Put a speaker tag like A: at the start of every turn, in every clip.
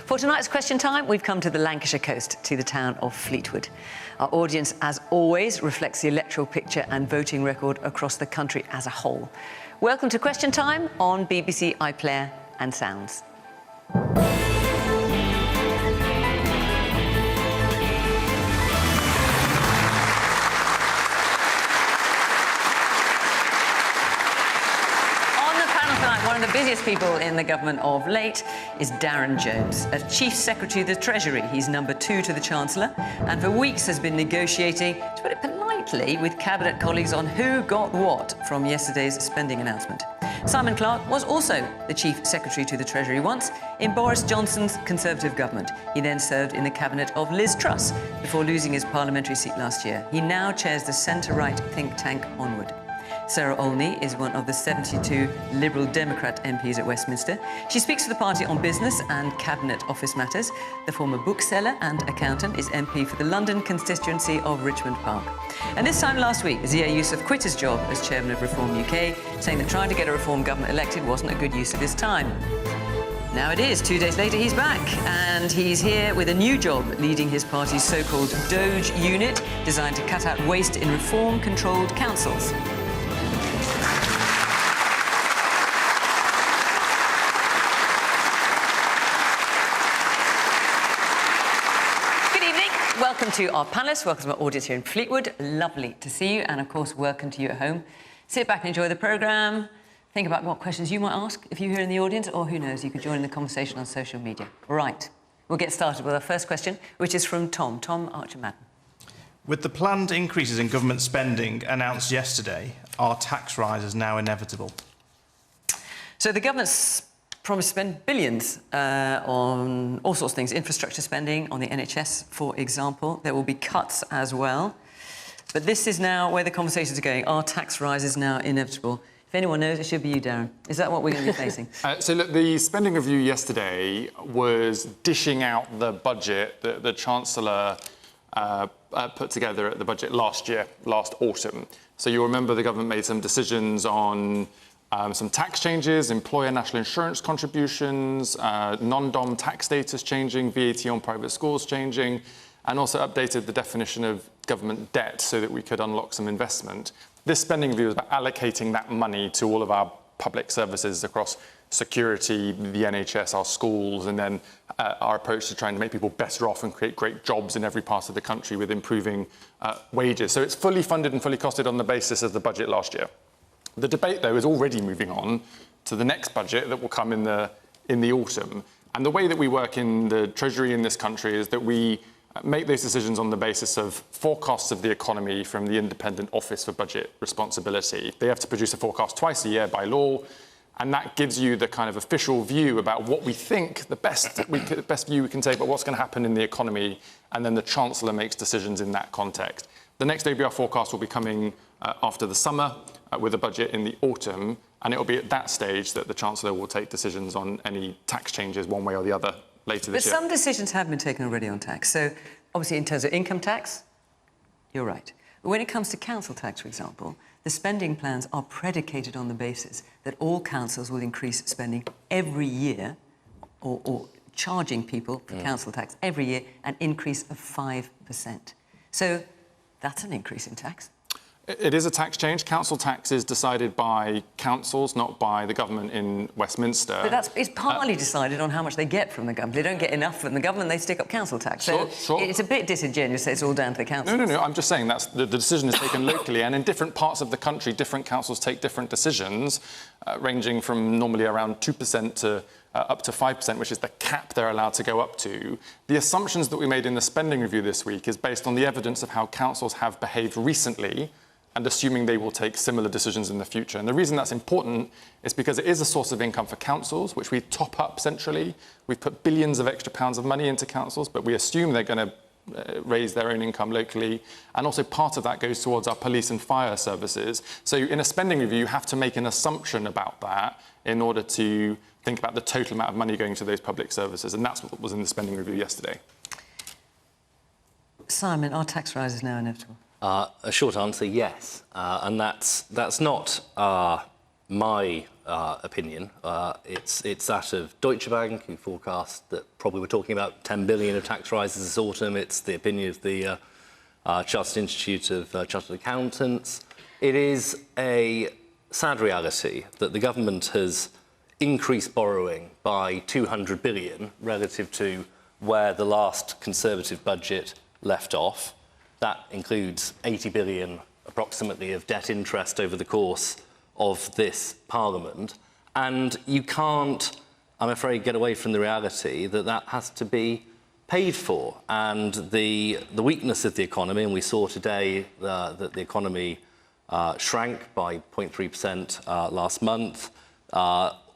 A: For tonight's question time, we've come to the Lancashire coast, to the town of Fleetwood. Our audience, as always, reflects the electoral picture and voting record across the country as a whole. Welcome to Question Time on BBC iPlayer and Sounds. One of the busiest people in the government of late is Darren Jones. As Chief Secretary of the Treasury, he's number 2 to the Chancellor, and for weeks has been negotiating, to put it politely, with Cabinet colleagues on who got what from yesterday's spending announcement. Simon Clarke was also the Chief Secretary to the Treasury once in Boris Johnson's Conservative government. He then served in the Cabinet of Liz Truss before losing his parliamentary seat last year. He now chairs the centre-right think tank Onward. Sarah Olney is one of the 72 Liberal Democrat MPs at Westminster. She speaks for the party on business and cabinet office matters. The former bookseller and accountant is MP for the London constituency of Richmond Park. And this time last week, Yusuf quit his job as chairman of Reform UK, saying that trying to get a Reform government elected wasn't a good use of his time. Now it is. 2 days later, he's back, and he's here with a new job leading his party's so-called Doge unit, designed to cut out waste in reform-controlled councils. Welcome to our panellists, welcome to our audience here in Fleetwood. Lovely to see you, and of course, welcome to you at home. Sit back and enjoy the programme. Think about what questions you might ask if you're here in the audience, or who knows, you could join in the conversation on social media. Right, we'll get started with our first question, which is from Tom Archer-Madden.
B: With the planned increases in government spending announced yesterday, are tax rises now inevitable?
A: So the government's promised to spend billions on all sorts of things, infrastructure spending, on the NHS, for example. There will be cuts as well. But this is now where the conversations are going. Are tax rises now inevitable? If anyone knows, it should be you, Darren. Is that what we're going to be facing?
C: So, look, the spending review yesterday was dishing out the budget that the Chancellor put together at the budget last autumn. So you'll remember the government made some decisions on some tax changes, employer national insurance contributions, non-dom tax status changing, VAT on private schools changing, and also updated the definition of government debt so that we could unlock some investment. This spending review is about allocating that money to all of our public services across security, the NHS, our schools, and then our approach to trying to make people better off and create great jobs in every part of the country with improving wages. So it's fully funded and fully costed on the basis of the budget last year. The debate, though, is already moving on to the next budget that will come in the autumn. And the way that we work in the Treasury in this country is that we make those decisions on the basis of forecasts of the economy from the Independent Office for Budget Responsibility. They have to produce a forecast twice a year by law, and that gives you the kind of official view about what we think, the best view we can take about what's going to happen in the economy, and then the Chancellor makes decisions in that context. The next ABR forecast will be coming after the summer, with a budget in the autumn, and it will be at that stage that the Chancellor will take decisions on any tax changes one way or the other later this year.
A: But some decisions have been taken already on tax. So, obviously, in terms of income tax, you're right. But when it comes to council tax, for example, the spending plans are predicated on the basis that all councils will increase spending every year, or charging people for council tax every year, an increase of 5%. So, that's an increase in tax.
C: It is a tax change. Council tax is decided by councils, not by the government in Westminster.
A: But it's partly decided on how much they get from the government. They don't get enough from the government, they stick up council tax. So
C: sure.
A: It's a bit disingenuous to say it's all down to the councils.
C: No. I'm just saying that's the decision is taken locally, and in different parts of the country, different councils take different decisions, ranging from normally around 2% to up to 5%, which is the cap they're allowed to go up to. The assumptions that we made in the spending review this week is based on the evidence of how councils have behaved recently, and assuming they will take similar decisions in the future. And the reason that's important is because it is a source of income for councils, which we top up centrally. We've put billions of extra pounds of money into councils, but we assume they're going to raise their own income locally. And also part of that goes towards our police and fire services. So in a spending review, you have to make an assumption about that in order to think about the total amount of money going to those public services. And that's what was in the spending review yesterday.
A: Simon, are tax rises now inevitable?
D: A short answer, yes. And that's not our my opinion. It's that of Deutsche Bank, who forecast that probably we're talking about 10 billion of tax rises this autumn. It's the opinion of the Chartered Institute of Chartered Accountants. It is a sad reality that the government has increased borrowing by 200 billion relative to where the last Conservative budget left off. That includes 80 billion approximately of debt interest over the course of this Parliament. And you can't, I'm afraid, get away from the reality that that has to be paid for. And the weakness of the economy, and we saw today that the economy shrank by 0.3% last month,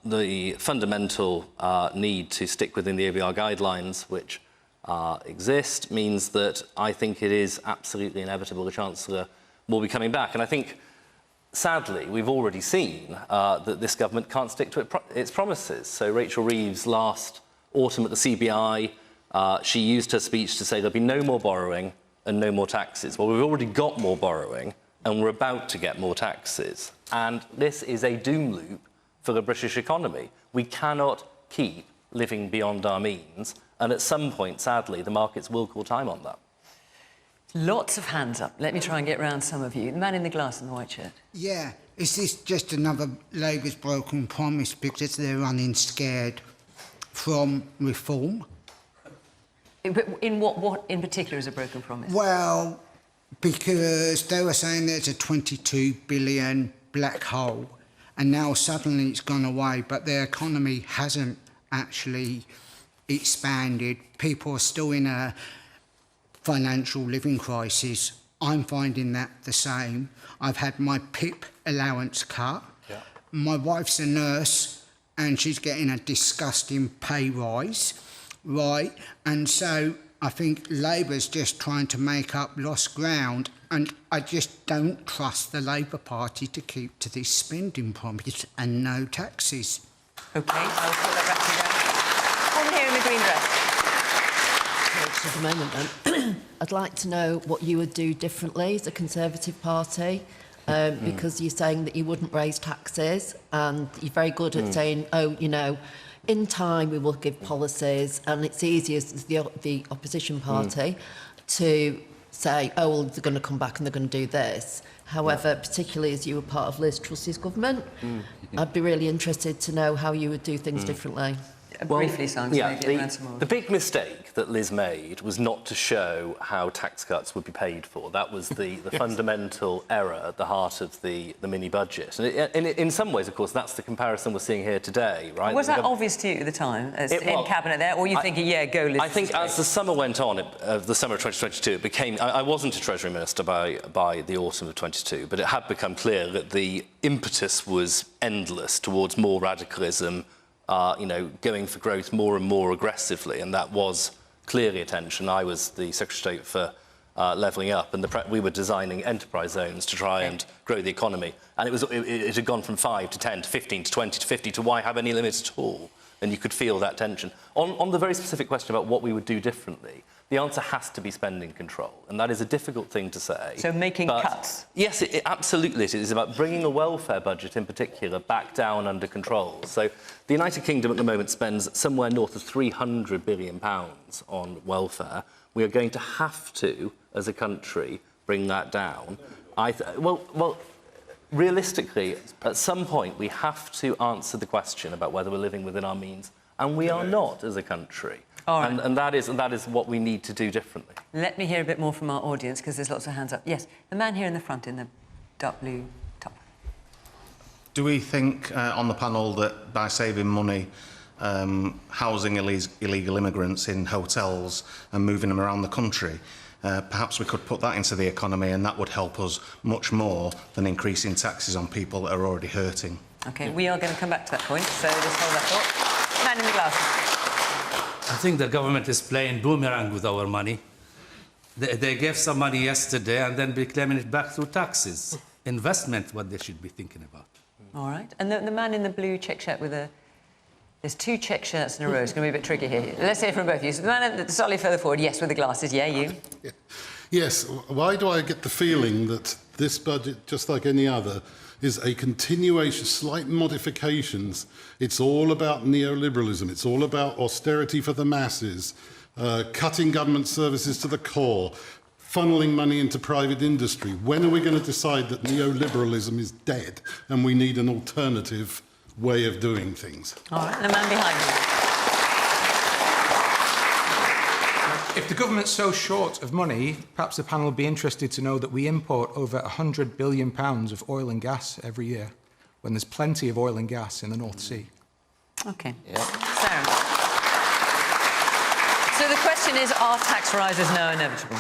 D: the fundamental need to stick within the ABR guidelines, which exist, means that I think it is absolutely inevitable the Chancellor will be coming back. And I think, sadly, we've already seen that this government can't stick to its promises. So Rachel Reeves last autumn at the CBI, she used her speech to say there'll be no more borrowing and no more taxes. Well, we've already got more borrowing and we're about to get more taxes. And this is a doom loop for the British economy. We cannot keep living beyond our means. And at some point, sadly, the markets will call time on that.
A: Lots of hands up. Let me try and get round some of you. The man in the glass and the white shirt.
E: Yeah, is this just another Labour's broken promise because they're running scared from reform?
A: In what in particular is a broken promise?
E: Well, because they were saying there's a 22 billion black hole and now suddenly it's gone away, but their economy hasn't actually expanded. People are still in a financial living crisis. I'm finding that the same. I've had my PIP allowance cut. Yeah. My wife's a nurse and she's getting a disgusting pay rise, right? And so I think Labour's just trying to make up lost ground, and I just don't trust the Labour Party to keep to this spending promise and no taxes.
A: OK, I'll put that back to you. On here in the green dress.
F: At the moment, then, I'd like to know what you would do differently as a Conservative Party, because you're saying that you wouldn't raise taxes, and you're very good at saying, oh, you know, in time we will give policies, and it's easier as the opposition party to say, oh, well, they're going to come back and they're going to do this. However, particularly as you were part of Liz Truss's government, I'd be really interested to know how you would do things differently.
A: Briefly, Simon,
D: the big mistake that Liz made was not to show how tax cuts would be paid for. That was the fundamental error at the heart of the mini-budget. And in some ways, of course, that's the comparison we're seeing here today, right?
A: Was that obvious to you at the time, as in Cabinet there, or were you thinking, yeah, go Liz?
D: I think as the summer went on, the summer of 2022, it became... I wasn't a Treasury Minister by the autumn of 22, but it had become clear that the impetus was endless towards more radicalism, you know, going for growth more and more aggressively, and that was clearly attention. I was the Secretary of State for Levelling Up, and we were designing enterprise zones to try and grow the economy. And it had gone from 5 to 10 to 15 to 20 to 50 to why have any limits at all? And you could feel that tension. On the very specific question about what we would do differently, the answer has to be spending control, and that is a difficult thing to say.
A: So making cuts?
D: Yes, absolutely. It is about bringing a welfare budget in particular back down under control. So the United Kingdom at the moment spends somewhere north of £300 billion on welfare. We are going to have to, as a country, bring that down. Well, realistically, at some point, we have to answer the question about whether we're living within our means, and we are not as a country.
A: All right.
D: And that is what we need to do differently.
A: Let me hear a bit more from our audience, because there's lots of hands up. Yes, the man here in the front in the dark blue top.
G: Do we think on the panel that by saving money, housing illegal immigrants in hotels and moving them around the country, perhaps we could put that into the economy, and that would help us much more than increasing taxes on people that are already hurting?
A: OK, we are going to come back to that point, so just hold that thought. Man in the glass.
H: I think the government is playing boomerang with our money. They gave some money yesterday and then be claiming it back through taxes. Investment, what they should be thinking about.
A: All right. And the man in the blue check shirt with a... There's 2 check shirts in a row. It's going to be a bit tricky here. Let's hear from both of you. So the man slightly further forward, yes, with the glasses. Yeah, you.
I: Yes. Why do I get the feeling that this budget, just like any other, is a continuation, slight modifications. It's all about neoliberalism. It's all about austerity for the masses, cutting government services to the core, funneling money into private industry. When are we going to decide that neoliberalism is dead and we need an alternative way of doing things?
A: All right, the man behind you.
J: If the government's so short of money, perhaps the panel will be interested to know that we import over £100 billion of oil and gas every year, when there's plenty of oil and gas in the North Sea.
A: OK. Yep. Sarah. So the question is, are tax rises now inevitable?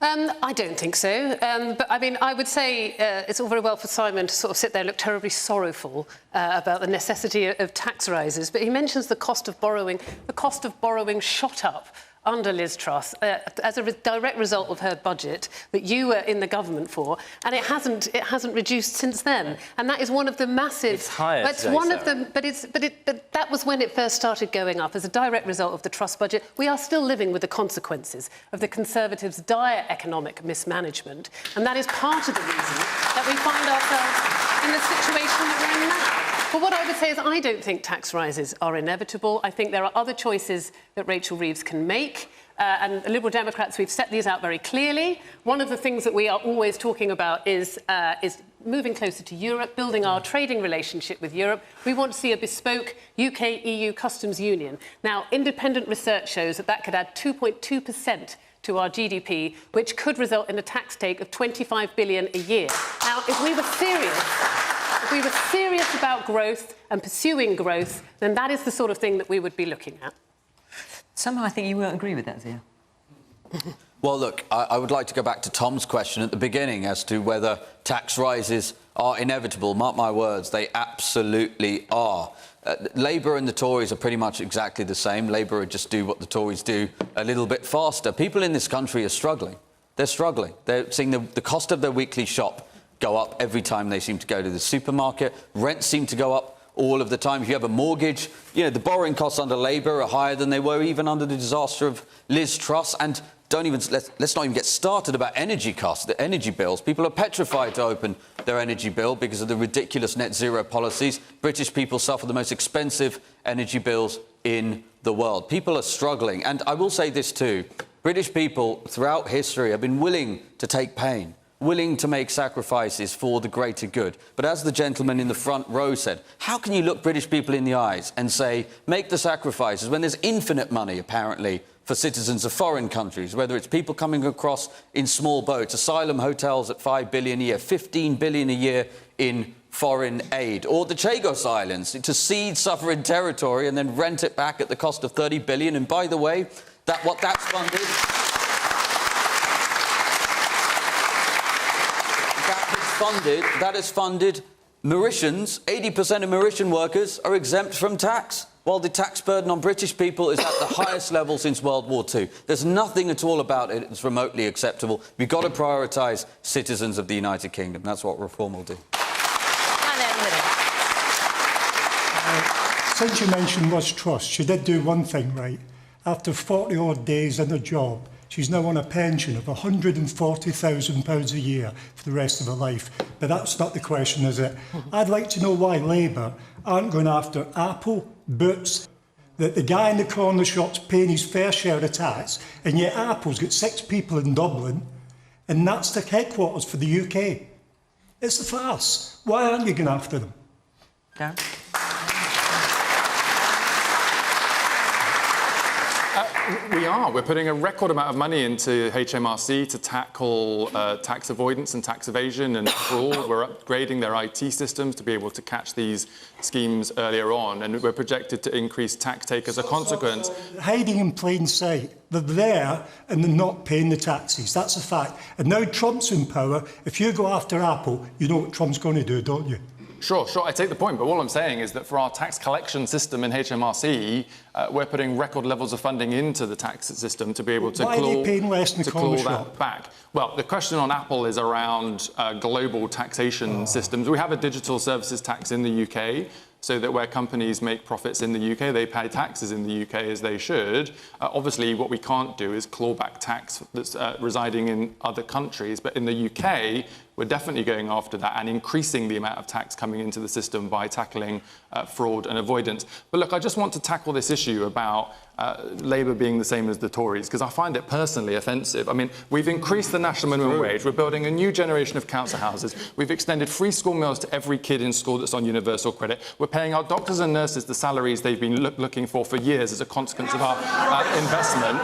K: I don't think so. But, I mean, I would say it's all very well for Simon to sort of sit there and look terribly sorrowful about the necessity of tax rises. But he mentions the cost of borrowing. The cost of borrowing shot up under Liz Truss as a direct result of her budget that you were in the government for, and it hasn't reduced since then. And that is one of the massive.
D: It's higher
K: That's
D: today,
K: one of
D: Sarah.
K: them. But that was when it first started going up as a direct result of the Truss budget. We are still living with the consequences of the Conservatives' dire economic mismanagement, and that is part of the reason that we find ourselves in the situation that we're in now. But what I would say is I don't think tax rises are inevitable. I think there are other choices that Rachel Reeves can make. And the Liberal Democrats, we've set these out very clearly. One of the things that we are always talking about is moving closer to Europe, building our trading relationship with Europe. We want to see a bespoke UK-EU customs union. Now, independent research shows that that could add 2.2% to our GDP, which could result in a tax take of £25 billion a year. Now, if we were serious about growth and pursuing growth, then that is the sort of thing that we would be looking at.
A: Somehow I think you won't agree with that, Zia.
L: Well, look, I would like to go back to Tom's question at the beginning as to whether tax rises are inevitable. Mark my words, they absolutely are. Labour and the Tories are pretty much exactly the same. Labour would just do what the Tories do a little bit faster. People in this country are struggling. They're struggling. They're seeing the cost of their weekly shop go up every time they seem to go to the supermarket. Rents seem to go up all of the time. If you have a mortgage, you know, the borrowing costs under Labour are higher than they were even under the disaster of Liz Truss. And let's not even get started about energy costs, the energy bills. People are petrified to open their energy bill because of the ridiculous net zero policies. British people suffer the most expensive energy bills in the world. People are struggling. And I will say this too. British people throughout history have been willing to take pain, willing to make sacrifices for the greater good. But as the gentleman in the front row said, how can you look British people in the eyes and say, make the sacrifices, when there's infinite money, apparently, for citizens of foreign countries, whether it's people coming across in small boats, asylum hotels at $5 billion a year, $15 billion a year in foreign aid, or the Chagos Islands to cede sovereign territory and then rent it back at the cost of $30 billion. And by the way, that's funded... That is funded Mauritians. 80% of Mauritian workers are exempt from tax, while the tax burden on British people is at the highest level since World War II. There's nothing at all about it that's remotely acceptable. We've got to prioritise citizens of the United Kingdom. That's what reform will do.
M: Since you mentioned Liz Truss, she did do one thing right. After 40-odd days in a job, she's now on a pension of £140,000 a year for the rest of her life. But that's not the question, is it? I'd like to know why Labour aren't going after Apple, Boots, that the guy in the corner shop's paying his fair share of tax, and yet Apple's got 6 people in Dublin, and that's the headquarters for the UK. It's a farce. Why aren't you going after them?
A: Darren?
C: We are. We're putting a record amount of money into HMRC to tackle tax avoidance and tax evasion and fraud. We're upgrading their IT systems to be able to catch these schemes earlier on, and we're projected to increase tax take as a consequence.
M: Hiding in plain sight. They're there and they're not paying the taxes. That's a fact. And now Trump's in power. If you go after Apple, you know what Trump's going to do, don't you?
C: Sure, I take the point, but all I'm saying is that for our tax collection system in HMRC, we're putting record levels of funding into the tax system to be able to claw that back. Well, the question on Apple is around global taxation systems. We have a digital services tax in the UK, so that where companies make profits in the UK, they pay taxes in the UK as they should. Obviously, what we can't do is claw back tax that's residing in other countries. But in the UK, we're definitely going after that and increasing the amount of tax coming into the system by tackling fraud and avoidance. But look, I just want to tackle this issue about Labour being the same as the Tories, because I find it personally offensive. I mean, we've increased the national minimum wage, we're building a new generation of council houses, we've extended free school meals to every kid in school that's on universal credit, we're paying our doctors and nurses the salaries they've been looking for years as a consequence of our investment.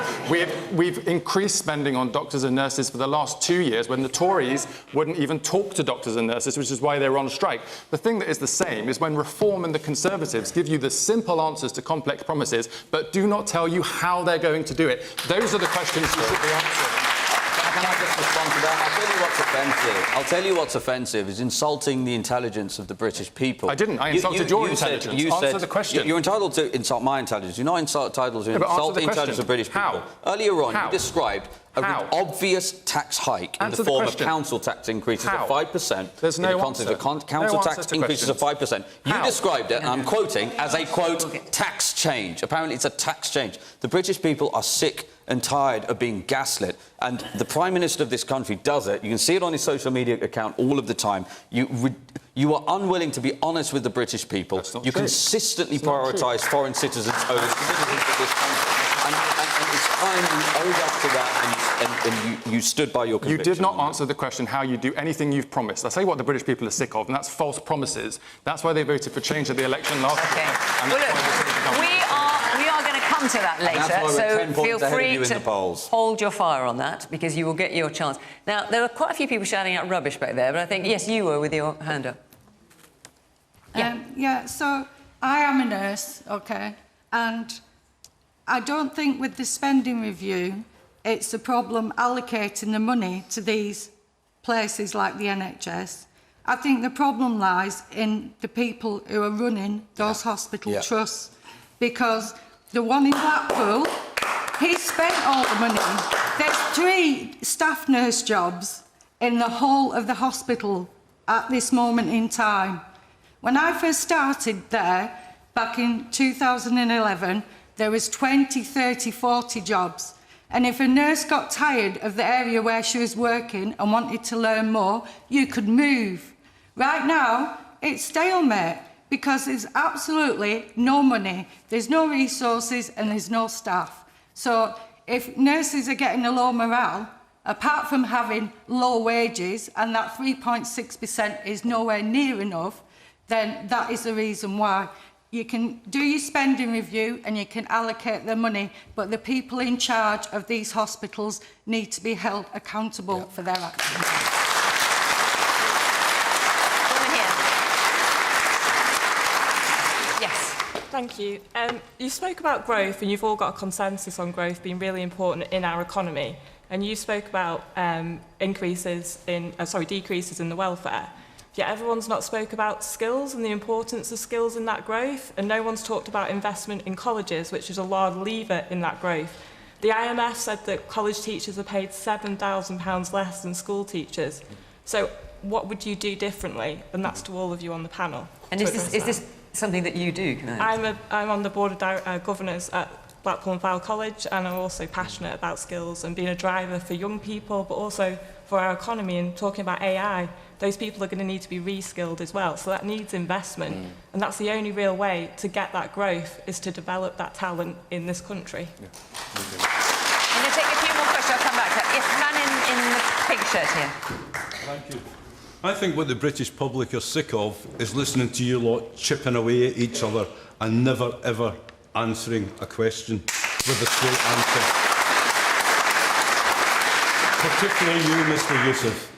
C: We've increased spending on doctors and nurses for the last 2 years when the Tories wouldn't even talk to doctors and nurses, which is why they were on strike. The thing that is the same is when Reform and the Conservatives give you the simple answers to complex promises, but do not tell you how they're going to do it. Those are the questions you should be answering.
L: Can I just respond to that? I'll tell you what's offensive. I'll tell you what's offensive is insulting the intelligence of the British people.
C: I didn't. I insulted your intelligence. Answer the question.
L: You're entitled to insult my intelligence. You're not entitled to insult the intelligence of British people.
C: How?
L: Earlier on,
C: How?
L: you described an obvious tax hike in the form of council tax increases of 5%.
C: There's no answer.
L: Council tax increases of 5%. You described it, and I'm quoting, as a, quote, tax change. Apparently it's a tax change. The British people are sick and tired of being gaslit, and the Prime Minister of this country does it. You can see it on his social media account all of the time. You are unwilling to be honest with the British people. You consistently prioritise foreign citizens over citizens of this country. And it's time you owned up to that and you stood by your conviction.
C: You did not answer the question how you do anything you've promised. I say what the British people are sick of, and that's false promises. That's why they voted for change at the election last year. And
A: Well, look, we are going to come to that later, so feel free to hold your fire on that, because you will get your chance. Now, there are quite a few people shouting out rubbish back there, but I think, yes, you were with your hand up.
N: Yeah, so I am a nurse, OK, and I don't think with the spending review it's a problem allocating the money to these places like the NHS. I think the problem lies in the people who are running those hospital trusts, because the one in Blackpool, he spent all the money. There's 3 staff nurse jobs in the whole of the hospital at this moment in time. When I first started there, back in 2011, there was 20, 30, 40 jobs. And if a nurse got tired of the area where she was working and wanted to learn more, you could move. Right now, it's stalemate, because there's absolutely no money, there's no resources and there's no staff. So if nurses are getting a low morale, apart from having low wages and that 3.6% is nowhere near enough, then that is the reason why. You can do your spending review and you can allocate the money, but the people in charge of these hospitals need to be held accountable for their actions.
A: Yes.
O: Thank you. You spoke about growth, and you've all got a consensus on growth being really important in our economy. And you spoke about decreases in the welfare. Yet everyone's not spoke about skills and the importance of skills in that growth, and no one's talked about investment in colleges, which is a large lever in that growth. The IMF said that college teachers are paid £7,000 less than school teachers. So what would you do differently? And that's to all of you on the panel.
A: And is this something that you do?
O: I'm on the board of governors at Blackpool and Fylde College, and I'm also passionate about skills and being a driver for young people, but also for our economy. And talking about AI, those people are going to need to be reskilled as well. So that needs investment. And that's the only real way to get that growth, is to develop that talent in this country.
A: I'm going to take a few more questions. I'll come back to that. Yes, man in the pink shirt here.
P: Thank you. I think what the British public are sick of is listening to you lot chipping away at each other and never, ever answering a question with a straight answer. Particularly you, Mr. Yusuf.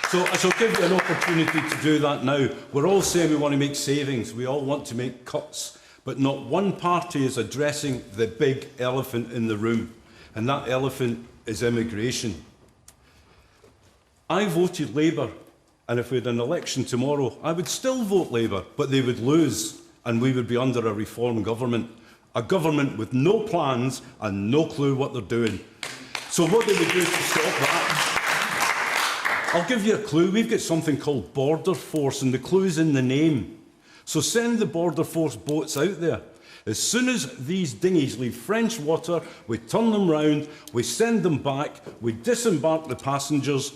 P: So I shall give you an opportunity to do that now. We're all saying we want to make savings, we all want to make cuts, but not one party is addressing the big elephant in the room, and that elephant is immigration. I voted Labour, and if we had an election tomorrow, I would still vote Labour, but they would lose, and we would be under a reform government. A government with no plans and no clue what they're doing. So what do we do to stop that? I'll give you a clue. We've got something called Border Force, and the clue's in the name. So send the Border Force boats out there. As soon as these dinghies leave French water, we turn them round, we send them back, we disembark the passengers,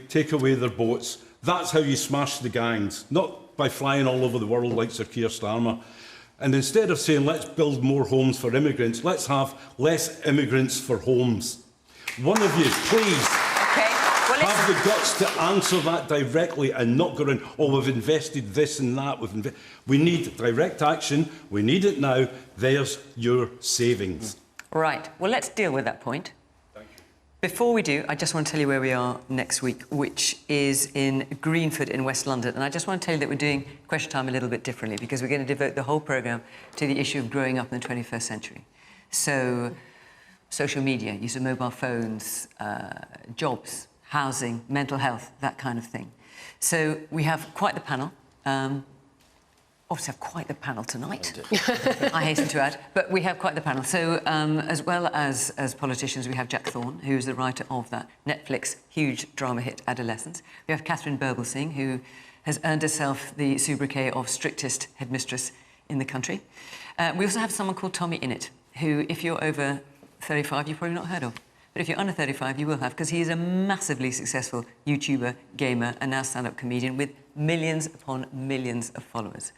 P: take away their boats. That's how you smash the gangs, not by flying all over the world like Sir Keir Starmer. And instead of saying, let's build more homes for immigrants, let's have less immigrants for homes. One of you, please, have the guts to answer that directly and not go around, oh, we've invested this and that. We need direct action. We need it now. There's your savings.
A: Right. Well, let's deal with that point. Thank you. Before we do, I just want to tell you where we are next week, which is in Greenford in West London. And I just want to tell you that we're doing Question Time a little bit differently because we're going to devote the whole programme to the issue of growing up in the 21st century. So, social media, use of mobile phones, jobs, housing, mental health, that kind of thing. So we have quite the panel. Obviously have quite the panel tonight, I hasten to add, but we have quite the panel. So as well as politicians, we have Jack Thorne, who's the writer of that Netflix huge drama hit Adolescence. We have Catherine Birbalsingh, who has earned herself the sobriquet of strictest headmistress in the country. We also have someone called Tommy Innit, who, if you're over 35, you've probably not heard of. But if you're under 35, you will have, because he is a massively successful YouTuber, gamer, and now stand-up comedian with millions upon millions of followers.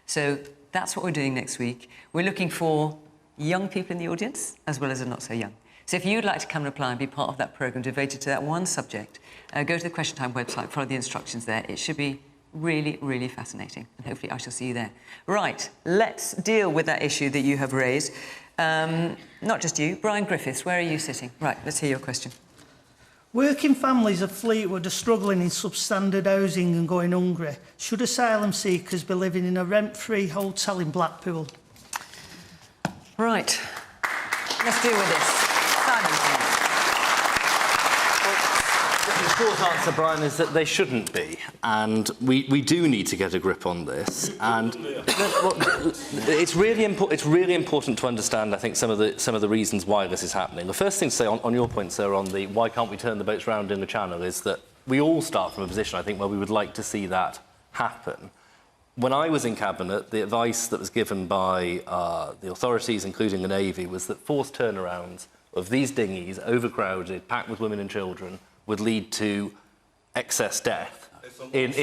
A: So that's what we're doing next week. We're looking for young people in the audience, as well as not so young. So if you'd like to come and apply and be part of that programme devoted to that one subject, go to the Question Time website, follow the instructions there. It should be really, really fascinating, and hopefully I shall see you there. Right, let's deal with that issue that you have raised. Not just you, Brian Griffiths, where are you sitting? Right, let's hear your question.
Q: Working families of Fleetwood are struggling in substandard housing and going hungry. Should asylum seekers be living in a rent-free hotel in Blackpool?
A: Right, let's deal with this. Simon, please.
D: The short answer, Brian, is that they shouldn't be, and we do need to get a grip on this. And it's really important to understand, I think, some of the reasons why this is happening. The first thing to say on your point, sir, on the why can't we turn the boats round in the Channel, is that we all start from a position, I think, where we would like to see that happen. When I was in Cabinet, the advice that was given by the authorities, including the Navy, was that forced turnarounds of these dinghies, overcrowded, packed with women and children, would lead to excess death in the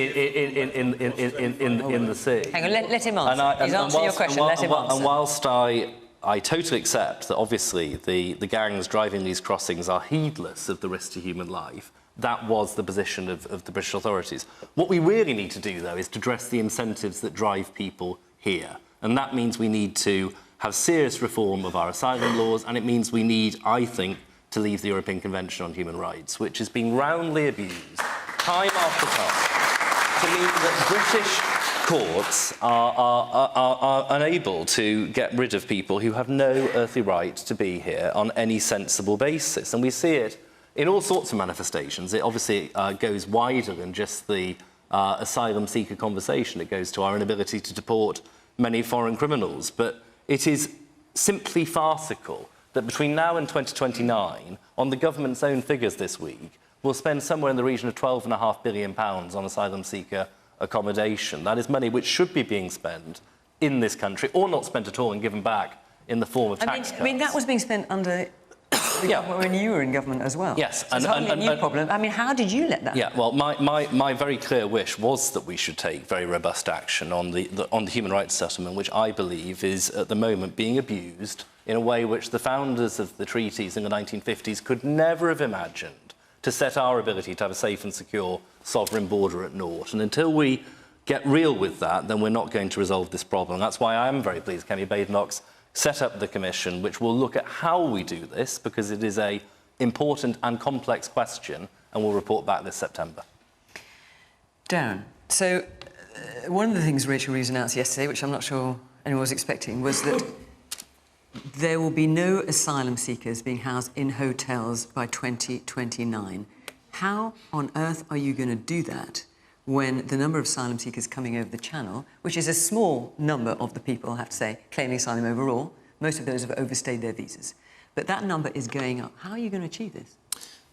D: sea.
A: Hang on, let him answer. He's answering your question, let him answer.
D: And whilst I totally accept that obviously the gangs driving these crossings are heedless of the risk to human life, that was the position of the British authorities. What we really need to do, though, is to address the incentives that drive people here. And that means we need to have serious reform of our asylum laws, and it means we need, I think, to leave the European Convention on Human Rights, which is being roundly abused, time after time, to mean that British courts are unable to get rid of people who have no earthly right to be here on any sensible basis. And we see it in all sorts of manifestations. It obviously goes wider than just the asylum seeker conversation. It goes to our inability to deport many foreign criminals. But it is simply farcical that between now and 2029, on the government's own figures this week, we'll spend somewhere in the region of £12.5 billion on asylum seeker accommodation. That is money which should be being spent in this country, or not spent at all and given back in the form of tax cuts.
A: I mean, that was being spent under the government when you were in government as well.
D: Yes.
A: So it's hardly a new problem. I mean, how did you let that happen?
D: Yeah, well, my very clear wish was that we should take very robust action on the human rights settlement, which I believe is, at the moment, being abused in a way which the founders of the treaties in the 1950s could never have imagined, to set our ability to have a safe and secure sovereign border at naught. And until we get real with that, then we're not going to resolve this problem. That's why I am very pleased Kemi Badenoch's set up the commission, which will look at how we do this, because it is an important and complex question, and we'll report back this September.
A: Darren, so one of the things Rachel Reeves announced yesterday, which I'm not sure anyone was expecting, was that there will be no asylum seekers being housed in hotels by 2029. How on earth are you going to do that when the number of asylum seekers coming over the Channel, which is a small number of the people, I have to say, claiming asylum overall, most of those have overstayed their visas, but that number is going up. How are you going to achieve this?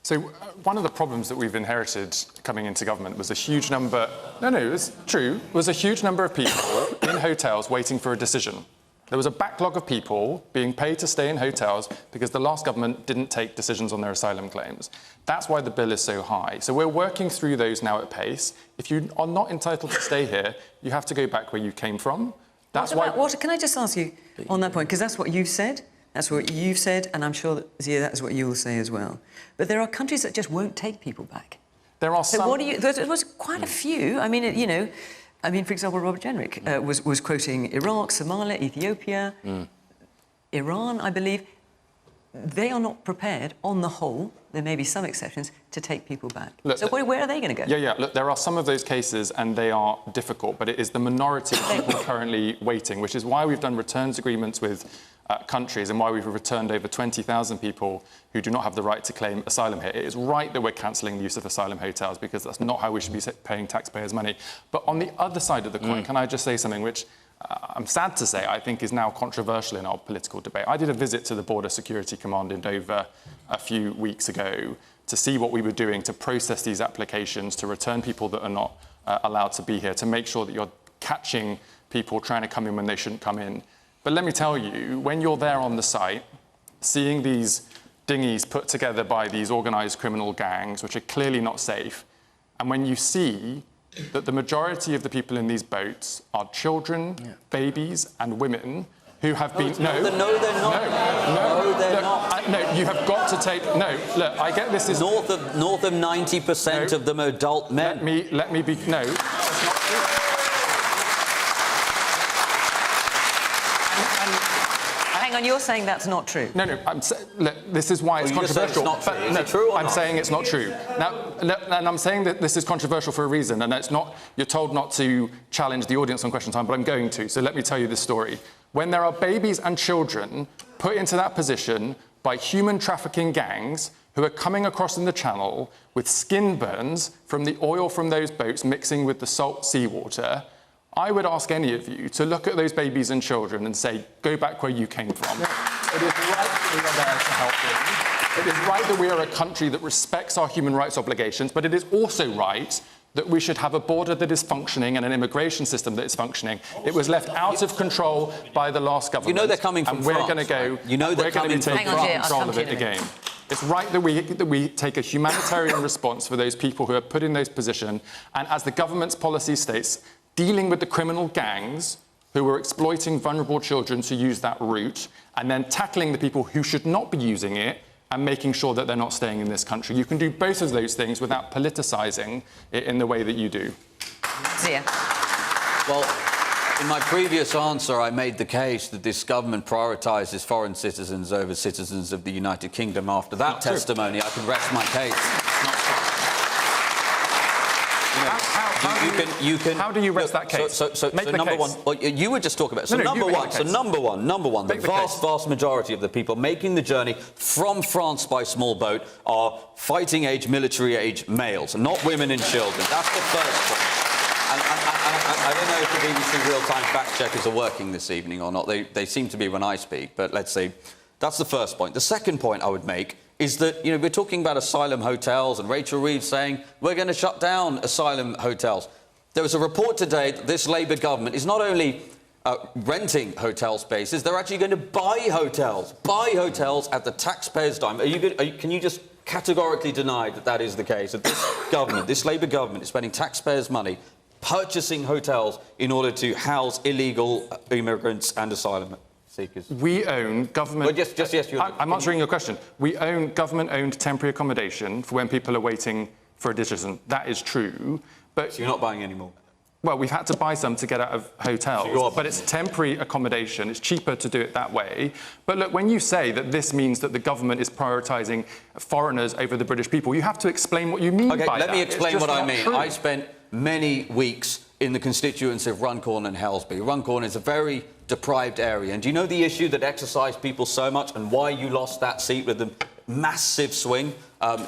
C: So one of the problems that we've inherited coming into government was a huge number... No, it's true. Was a huge number of people in hotels waiting for a decision. There was a backlog of people being paid to stay in hotels because the last government didn't take decisions on their asylum claims. That's why the bill is so high. So we're working through those now at pace. If you are not entitled to stay here, you have to go back where you came from. That's why...
A: Can I just ask you on that point, because that's what you've said, and I'm sure that, Zia, that's what you will say as well. But there are countries that just won't take people back.
C: There are some...
A: So what do you... There was quite a few. I mean, you know... I mean, for example, Robert Jenrick was quoting Iraq, Somalia, Ethiopia, Iran, I believe. They are not prepared, on the whole, there may be some exceptions, to take people back. Look, so where are they going to go?
C: Yeah. Look, there are some of those cases, and they are difficult, but it is the minority of people currently waiting, which is why we've done returns agreements with countries and why we've returned over 20,000 people who do not have the right to claim asylum here. It is right that we're cancelling the use of asylum hotels because that's not how we should be paying taxpayers' money. But on the other side of the coin, can I just say something which I'm sad to say I think is now controversial in our political debate? I did a visit to the Border Security Command in Dover a few weeks ago to see what we were doing to process these applications, to return people that are not allowed to be here, to make sure that you're catching people trying to come in when they shouldn't come in. But let me tell you, when you're there on the site, seeing these dinghies put together by these organised criminal gangs, which are clearly not safe, and when you see that the majority of the people in these boats are children, babies and women who have been...
L: No, they're not. No, they're not.
C: No, you have got to take... No, look, I get this is...
L: North of 90% of them are adult men.
C: Let me be... No, that's not true.
A: Hang on, you're saying that's not true?
C: No, look, this is why it's controversial.
L: It's true or
C: I'm saying it's not true. Now, and I'm saying that this is controversial for a reason, and it's not... You're told not to challenge the audience on question time, but I'm going to, so let me tell you this story. When there are babies and children put into that position by human trafficking gangs who are coming across in the Channel with skin burns from the oil from those boats mixing with the salt seawater, I would ask any of you to look at those babies and children and say, go back where you came from. It is right that we are there to help them. It is right that we are a country that respects our human rights obligations, but it is also right that we should have a border that is functioning and an immigration system that is functioning. It was left out of control by the last government.
L: You know they're coming from
C: and we're
L: France,
C: going to go.
L: right? You know they're coming from
C: France. We're going to take control of it again. It's right that we take a humanitarian response for those people who are put in those positions, and as the government's policy states, dealing with the criminal gangs who are exploiting vulnerable children to use that route, and then tackling the people who should not be using it and making sure that they're not staying in this country. You can do both of those things without politicising it in the way that you do.
A: Zia.
L: Well, in my previous answer, I made the case that this government prioritises foreign citizens over citizens of the United Kingdom. After that testimony, I can rest my case.
C: How do you rest that case?
L: So number one, well, you were just talking about. So number one, the vast majority of the people making the journey from France by small boat are fighting age, military age males, not women and children. That's the first point. And I don't know if the BBC real-time fact checkers are working this evening or not. They seem to be when I speak, but let's see. That's the first point. The second point I would make is that, we're talking about asylum hotels, and Rachel Reeves saying we're going to shut down asylum hotels. There was a report today that this Labour government is not only renting hotel spaces, they're actually going to buy hotels at the taxpayers' dime. Can you just categorically deny that that is the case? That this government, this Labour government, is spending taxpayers' money purchasing hotels in order to house illegal immigrants and asylum seekers?
C: We own government...
L: Well, yes,
C: I'm answering your question. We own government-owned temporary accommodation for when people are waiting for a decision. That is true, but...
L: So you're not buying any more?
C: Well, we've had to buy some to get out of hotels, but it's temporary accommodation. It's cheaper to do it that way. But look, when you say that this means that the government is prioritising foreigners over the British people, you have to explain what you mean by that.
L: OK, let me explain what I mean.
C: True.
L: I spent many weeks in the constituency of Runcorn and Helsby. Runcorn is a very deprived area. And do you know the issue that exercised people so much and why you lost that seat with the massive swing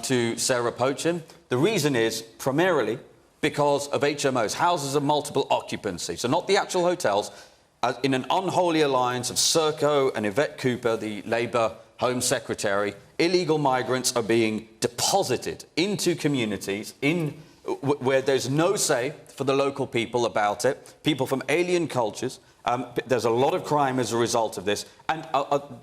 L: to Sarah Pochen? The reason is, primarily, because of HMOs, houses of multiple occupancy. So not the actual hotels. In an unholy alliance of Serco and Yvette Cooper, the Labour Home Secretary, illegal migrants are being deposited into communities where there's no say for the local people about it, people from alien cultures, There's a lot of crime as a result of this. And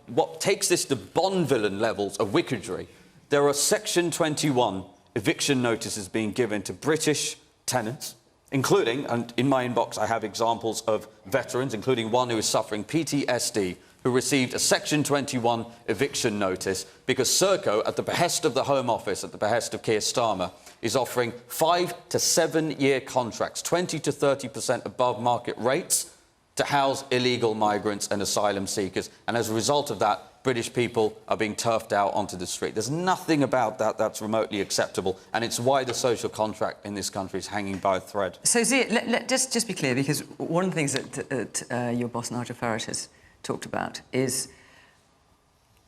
L: what takes this to Bond villain levels of wickedry, there are Section 21 eviction notices being given to British tenants, including, and in my inbox I have examples of veterans, including one who is suffering PTSD, who received a Section 21 eviction notice because Serco, at the behest of the Home Office, at the behest of Keir Starmer, is offering 5 to 7 year contracts, 20 to 30% above market rates, to house illegal migrants and asylum seekers. And as a result of that, British people are being turfed out onto the street. There's nothing about that that's remotely acceptable, and it's why the social contract in this country is hanging by a thread.
A: So, Zia, just be clear, because one of the things that your boss, Nigel Farage, has talked about is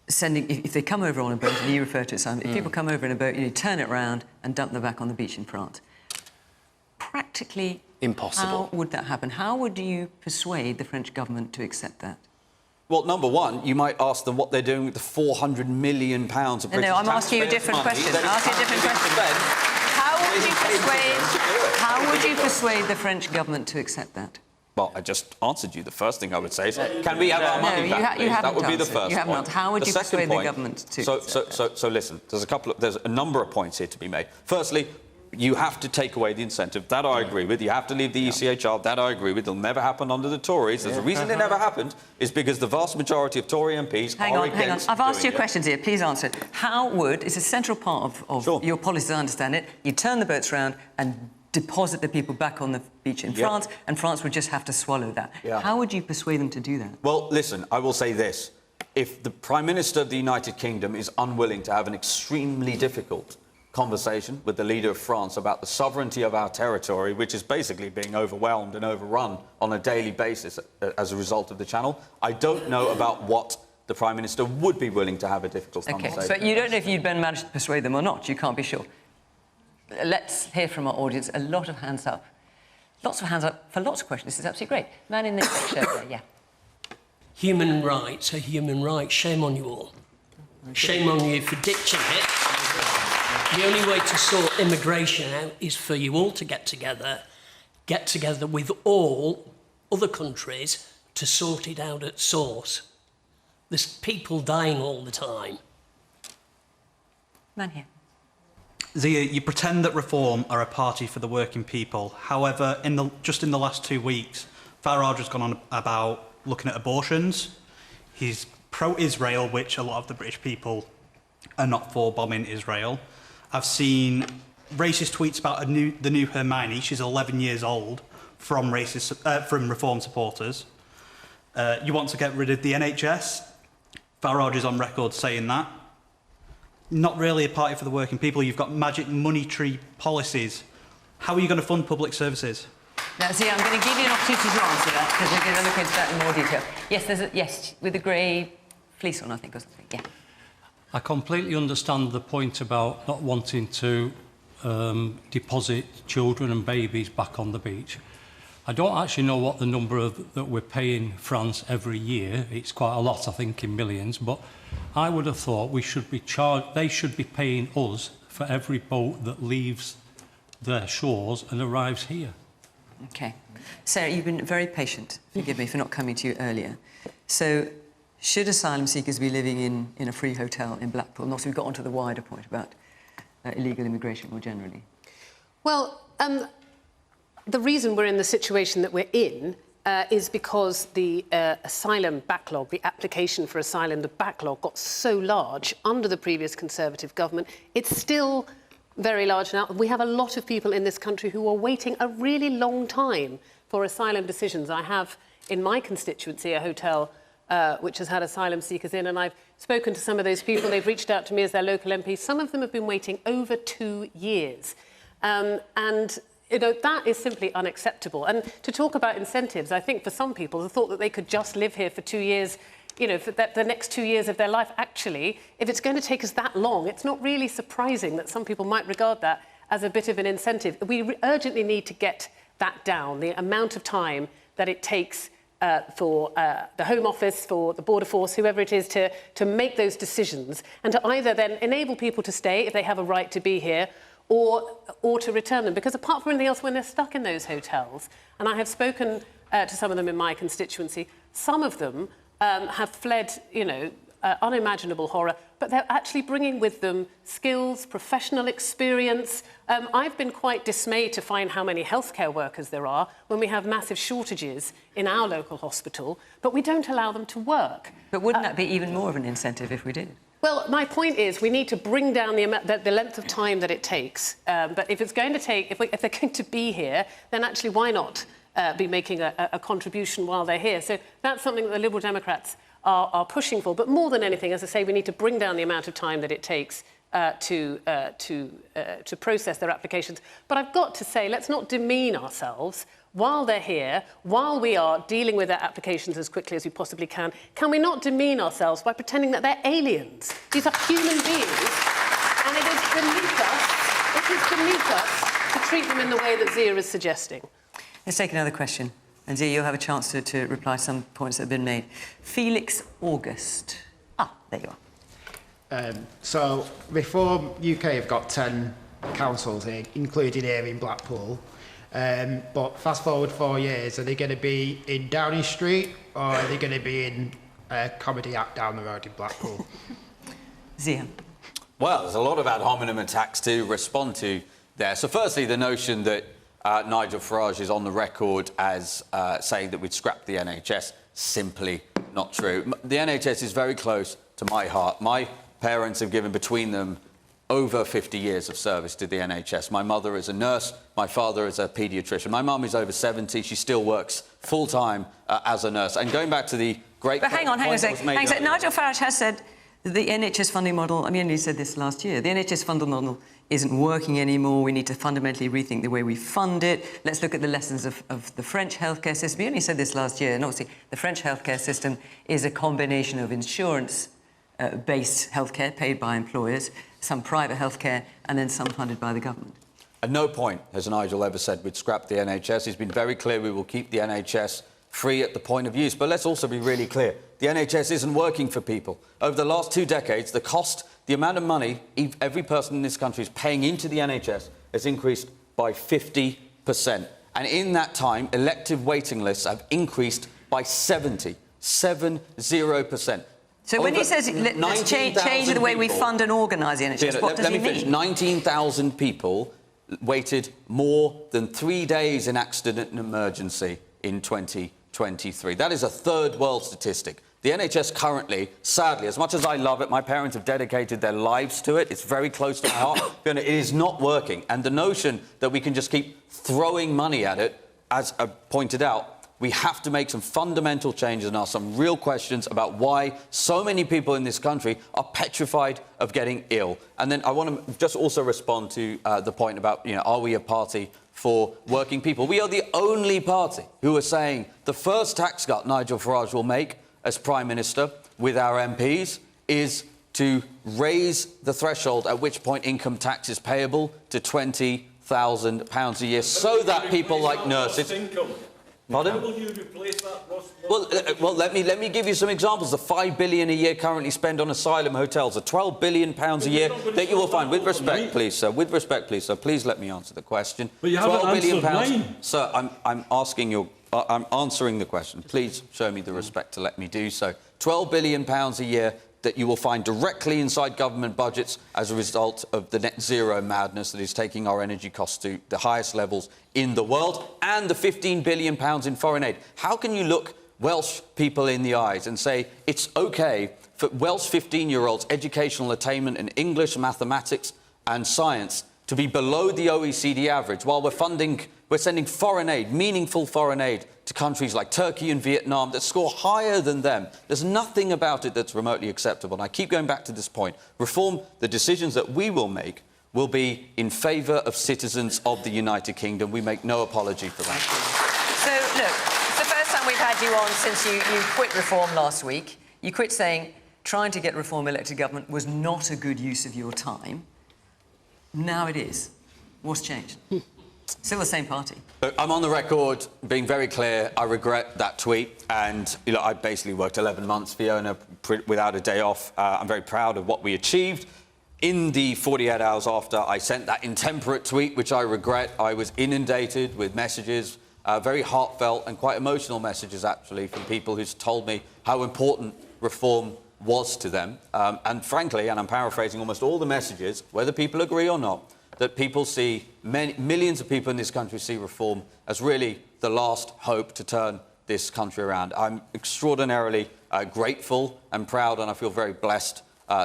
A: sending, if they come over on a boat, and you refer to it, Simon, if people come over in a boat, you turn it around and dump them back on the beach in France. Practically
D: impossible.
A: How would that happen? How would you persuade the French government to accept that?
L: Well, number one, you might ask them what they're doing with the £400 million of British taxpayers'
A: No, I'm asking you a different question. How would you persuade the French government to accept that?
L: Well, I just answered you. The first thing I would say is, can we have our money back, please? That would be the first point.
A: How would you persuade the government to accept that?
L: So listen, there's a number of points here to be made. Firstly, you have to take away the incentive. That I agree with. You have to leave the ECHR. That I agree with. It'll never happen under the Tories. There's a reason it never happened is because the vast majority of Tory MPs are against.
A: Hang on. I've asked you questions here. Please answer. How would, it's a central part of your policy, as I understand it, you turn the boats around and deposit the people back on the beach in France, and France would just have to swallow that. How would you persuade them to do that?
L: Well, listen, I will say this. If the Prime Minister of the United Kingdom is unwilling to have an extremely difficult conversation with the leader of France about the sovereignty of our territory, which is basically being overwhelmed and overrun on a daily basis as a result of the Channel, I don't know about what the Prime Minister would be willing to have a difficult conversation.
A: So you don't know if you'd managed to persuade them or not. You can't be sure. Let's hear from our audience. A lot of hands up. Lots of hands up for lots of questions. This is absolutely great. Man in the shirt there, yeah.
R: Human rights are human rights. Shame on you all. Shame on you for ditching it. The only way to sort immigration out is for you all to get together with all other countries to sort it out at source. There's people dying all the time.
A: Man here.
S: Zia, you pretend that Reform are a party for the working people. However, just in the last 2 weeks, Farage has gone on about looking at abortions. He's pro-Israel, which a lot of the British people are not for bombing Israel. I've seen racist tweets about the new Hermione. She's 11 years old from Reform supporters. You want to get rid of the NHS. Farage is on record saying that. Not really a party for the working people. You've got magic money tree policies. How are you going to fund public services?
A: Now, see, I'm going to give you an opportunity to answer that because we're going to look into that in more detail. Yes, with a grey fleece on, I think, or something. Yeah.
T: I completely understand the point about not wanting to deposit children and babies back on the beach. I don't actually know what the number that we're paying France every year. It's quite a lot, I think, in millions. But I would have thought they should be paying us for every boat that leaves their shores and arrives here.
A: OK. Sarah, you've been very patient. Forgive me for not coming to you earlier. So, should asylum seekers be living in a free hotel in Blackpool? Not so we've got onto the wider point about illegal immigration more generally.
K: Well, the reason we're in the situation that we're in is because the asylum backlog, the application for asylum, the backlog got so large under the previous Conservative government. It's still very large now. We have a lot of people in this country who are waiting a really long time for asylum decisions. I have in my constituency a hotel which has had asylum seekers in, and I've spoken to some of those people. They've reached out to me as their local MP. Some of them have been waiting over 2 years. And you know, that is simply unacceptable. And to talk about incentives, I think for some people, the thought that they could just live here for 2 years, you know, for the next 2 years of their life, actually, if it's going to take us that long, it's not really surprising that some people might regard that as a bit of an incentive. We urgently need to get that down, the amount of time that it takes for the Home Office, for the Border Force, whoever it is, to make those decisions, and to either then enable people to stay if they have a right to be here, or to return them. Because apart from anything else, when they're stuck in those hotels, and I have spoken to some of them in my constituency. Some of them have fled, unimaginable horror, but they're actually bringing with them skills, professional experience. I've been quite dismayed to find how many healthcare workers there are when we have massive shortages in our local hospital, but we don't allow them to work.
A: But wouldn't that be even more of an incentive if we did?
K: Well, my point is we need to bring down the length of time that it takes. But if it's going to take, if they're going to be here, then actually why not be making a contribution while they're here? So that's something that the Liberal Democrats are pushing for. But more than anything, as I say, we need to bring down the amount of time that it takes to process their applications. But I've got to say, let's not demean ourselves while they're here, while we are dealing with their applications as quickly as we possibly can. Can we not demean ourselves by pretending that they're aliens? These are human beings, and it is beneath us to treat them in the way that Zia is suggesting.
A: Let's take another question. And Zia, you'll have a chance to reply to some points that have been made. Felix August. There you are.
U: So, Reform UK have got 10 councils here, including here in Blackpool. But fast forward 4 years, are they going to be in Downing Street or are they going to be in a comedy act down the road in Blackpool?
A: Zia.
L: Well, there's a lot of ad hominem attacks to respond to there. So firstly, the notion that Nigel Farage is on the record as saying that we'd scrap the NHS, simply not true. The NHS is very close to my heart. My parents have given between them over 50 years of service to the NHS. My mother is a nurse, my father is a paediatrician. My mum is over 70, she still works full-time as a nurse. And going back to the great...
A: But hang on a second. Nigel Farage has said that the NHS funding model, I mean, he said this last year, the NHS funding model isn't working anymore. We need to fundamentally rethink the way we fund it. Let's look at the lessons of the French healthcare system. He only said this last year, and obviously the French healthcare system is a combination of insurance-based healthcare paid by employers, some private healthcare, and then some funded by the government.
L: At no point has Nigel ever said we'd scrap the NHS. He's been very clear we will keep the NHS free at the point of use. But let's also be really clear. The NHS isn't working for people. Over the last 2 decades, the cost, the amount of money every person in this country is paying into the NHS has increased by 50%. And in that time, elective waiting lists have increased by 70%.
A: So when he says let's change the way we fund and organise the NHS, what does he mean?
L: 19,000 people waited more than 3 days in accident and emergency in 2023. That is a third world statistic. The NHS currently, sadly, as much as I love it, my parents have dedicated their lives to it, it's very close to my heart, it is not working. And the notion that we can just keep throwing money at it, as I pointed out, we have to make some fundamental changes and ask some real questions about why so many people in this country are petrified of getting ill. And then I want to just also respond to the point about, are we a party for working people? We are the only party who are saying the first tax cut Nigel Farage will make as Prime Minister with our MPs is to raise the threshold at which point income tax is payable to £20,000 a year so that people like nurses... Pardon?
P: How will you replace that, Ross?
L: Well, let me give you some examples. The £5 billion a year currently spent on asylum hotels, the £12 billion a year that you will find. With respect, please, sir. With respect, please, sir. Please let me answer the question.
P: But you haven't answered mine.
L: Sir, I'm answering the question. Please show me the respect to let me do so. £12 billion a year that you will find directly inside government budgets as a result of the net zero madness that is taking our energy costs to the highest levels in the world, and the £15 billion in foreign aid. How can you look Welsh people in the eyes and say it's OK for Welsh 15-year-olds' educational attainment in English, mathematics and science to be below the OECD average while we're sending foreign aid, meaningful foreign aid, to countries like Turkey and Vietnam that score higher than them? There's nothing about it that's remotely acceptable. And I keep going back to this point. Reform, the decisions that we will make, will be in favour of citizens of the United Kingdom. We make no apology for that.
A: So, look, it's the first time we've had you on since you quit Reform last week. You quit saying trying to get Reform elected government was not a good use of your time. Now it is. What's changed? Still the same party.
L: I'm on the record being very clear. I regret that tweet. And, I basically worked 11 months, Fiona, without a day off. I'm very proud of what we achieved. In the 48 hours after I sent that intemperate tweet, which I regret, I was inundated with messages very heartfelt and quite emotional messages, actually, from people who's told me how important reform was to them. And frankly, and I'm paraphrasing almost all the messages, whether people agree or not, that people see, millions of people in this country see reform as really the last hope to turn this country around. I'm extraordinarily grateful and proud, and I feel very blessed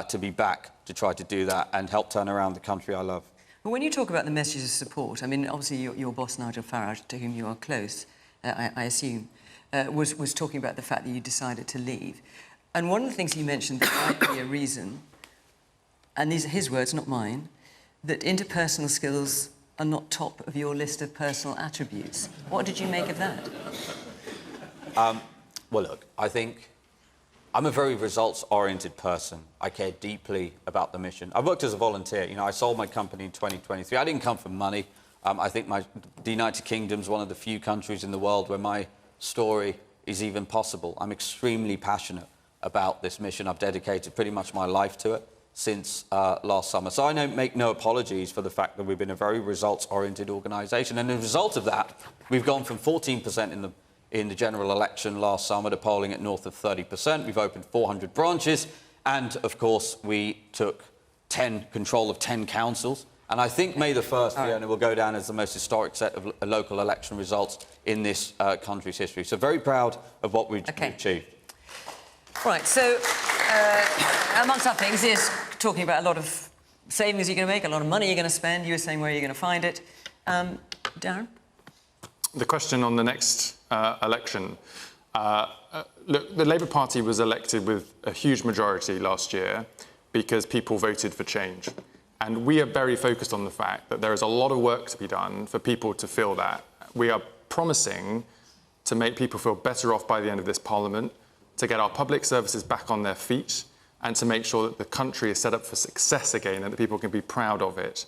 L: to be back to try to do that and help turn around the country I love.
A: Well, when you talk about the messages of support, I mean, obviously your boss, Nigel Farage, to whom you are close, I assume, was talking about the fact that you decided to leave. And one of the things he mentioned that might be a reason, and these are his words, not mine, that interpersonal skills are not top of your list of personal attributes. What did you make of that?
L: Well, look, I think I'm a very results-oriented person. I care deeply about the mission. I worked as a volunteer. You know, I sold my company in 2023. I didn't come from money. I think the United Kingdom's one of the few countries in the world where my story is even possible. I'm extremely passionate about this mission. I've dedicated pretty much my life to it since last summer. So I make no apologies for the fact that we've been a very results-oriented organisation. And as a result of that, we've gone from 14% in the general election last summer to polling at north of 30%. We've opened 400 branches. And, of course, we took control of 10 councils. And I think May the 1st, Fiona, will go down as the most historic set of local election results in this country's history. So very proud of what we've achieved.
A: Right, so amongst other things is talking about a lot of savings you're going to make, a lot of money you're going to spend. You were saying where you're going to find it. Darren?
C: The question on the next election. Look, the Labour Party was elected with a huge majority last year because people voted for change. And we are very focused on the fact that there is a lot of work to be done for people to feel that. We are promising to make people feel better off by the end of this Parliament, to get our public services back on their feet, and to make sure that the country is set up for success again and that people can be proud of it.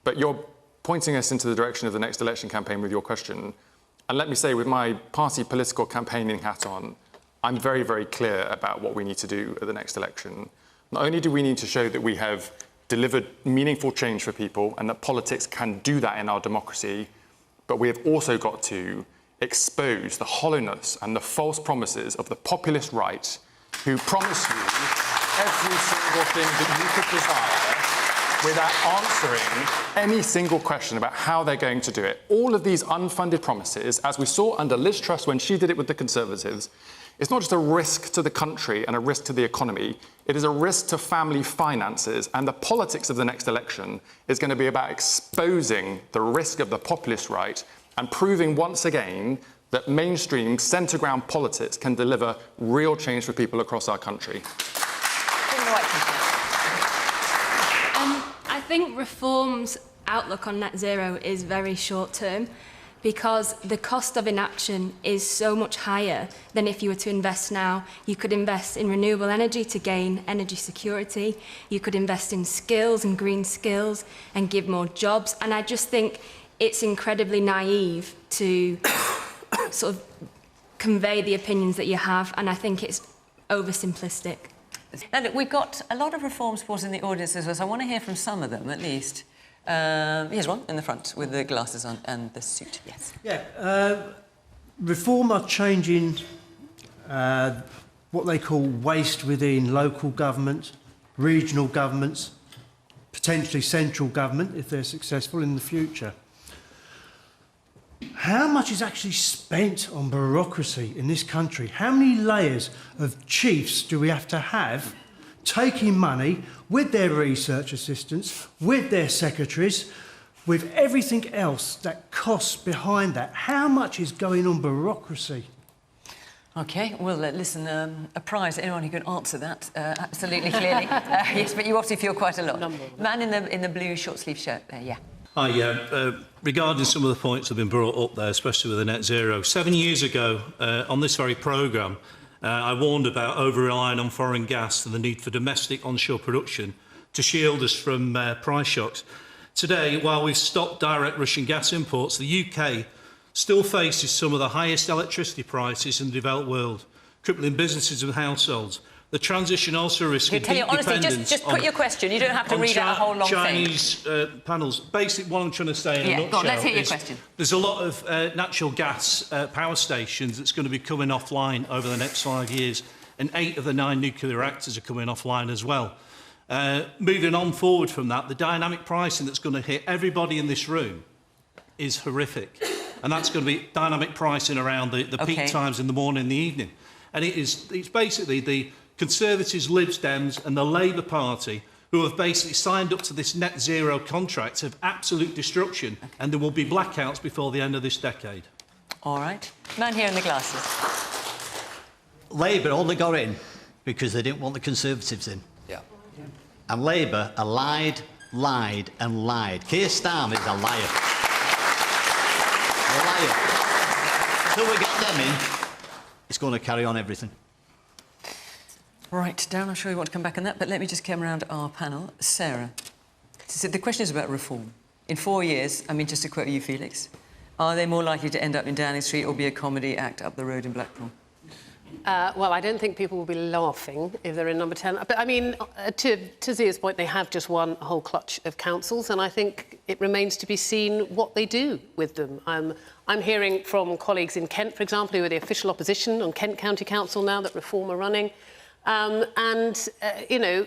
C: But you're pointing us into the direction of the next election campaign with your question. And let me say, with my party political campaigning hat on, I'm very, very clear about what we need to do at the next election. Not only do we need to show that we have delivered meaningful change for people and that politics can do that in our democracy, but we have also got to expose the hollowness and the false promises of the populist right who promise you every single thing that you could desire without answering any single question about how they're going to do it. All of these unfunded promises, as we saw under Liz Truss when she did it with the Conservatives, it's not just a risk to the country and a risk to the economy, it is a risk to family finances. And the politics of the next election is going to be about exposing the risk of the populist right and proving once again that mainstream centre-ground politics can deliver real change for people across our country.
B: I think Reform's outlook on net zero is very short-term because the cost of inaction is so much higher than if you were to invest now. You could invest in renewable energy to gain energy security. You could invest in skills and green skills and give more jobs. And I just think it's incredibly naive to sort of convey the opinions that you have, and I think it's oversimplistic.
A: Now, look, we've got a lot of reform supporters in the audience as well, so I want to hear from some of them, at least. Here's one in the front with the glasses on and the suit, yes.
V: Yeah, Reform are changing what they call waste within local government, regional governments, potentially central government, if they're successful in the future. How much is actually spent on bureaucracy in this country? How many layers of chiefs do we have to have taking money with their research assistants, with their secretaries, with everything else that costs behind that? How much is going on bureaucracy?
A: OK, well, listen, a prize to anyone who can answer that absolutely clearly. Yes, but you obviously feel quite a lot. Man in the blue short-sleeve shirt there, yeah.
W: Hi, regarding some of the points that have been brought up there, especially with the net zero. 7 years ago, on this very programme, I warned about over-relying on foreign gas and the need for domestic onshore production to shield us from price shocks. Today, while we've stopped direct Russian gas imports, the UK still faces some of the highest electricity prices in the developed world, crippling businesses and households. The transition also risks
A: Okay, tell you honestly, just put your question. You don't have to read out a whole long
W: Chinese panels. Basically, what I'm trying to say in a nutshell
A: go on, let's hear your question.
W: There's a lot of natural gas power stations that's going to be coming offline over the next 5 years, and 8 of the 9 nuclear reactors are coming offline as well. Moving on forward from that, the dynamic pricing that's going to hit everybody in this room is horrific. And that's going to be dynamic pricing around the peak times in the morning and the evening. And it's basically the Conservatives, Libs, Dems and the Labour Party who have basically signed up to this net zero contract of absolute destruction, and there will be blackouts before the end of this decade.
A: All right. Man here in the glasses.
E: Labour only got in because they didn't want the Conservatives in.
L: Yeah.
E: And Labour are lied and lied. Keir Starmer is a liar. A liar. Until we get them in, it's going to carry on everything.
A: Right, Darren, I'm sure you want to come back on that, but let me just come around our panel. Sarah, so the question is about reform. In 4 years, I mean, just to quote you, Felix, are they more likely to end up in Downing Street or be a comedy act up the road in Blackpool?
K: Well, I don't think people will be laughing if they're in number 10. But, I mean, to Zia's point, they have just won a whole clutch of councils, and I think it remains to be seen what they do with them. I'm hearing from colleagues in Kent, for example, who are the official opposition on Kent County Council now that Reform are running. You know,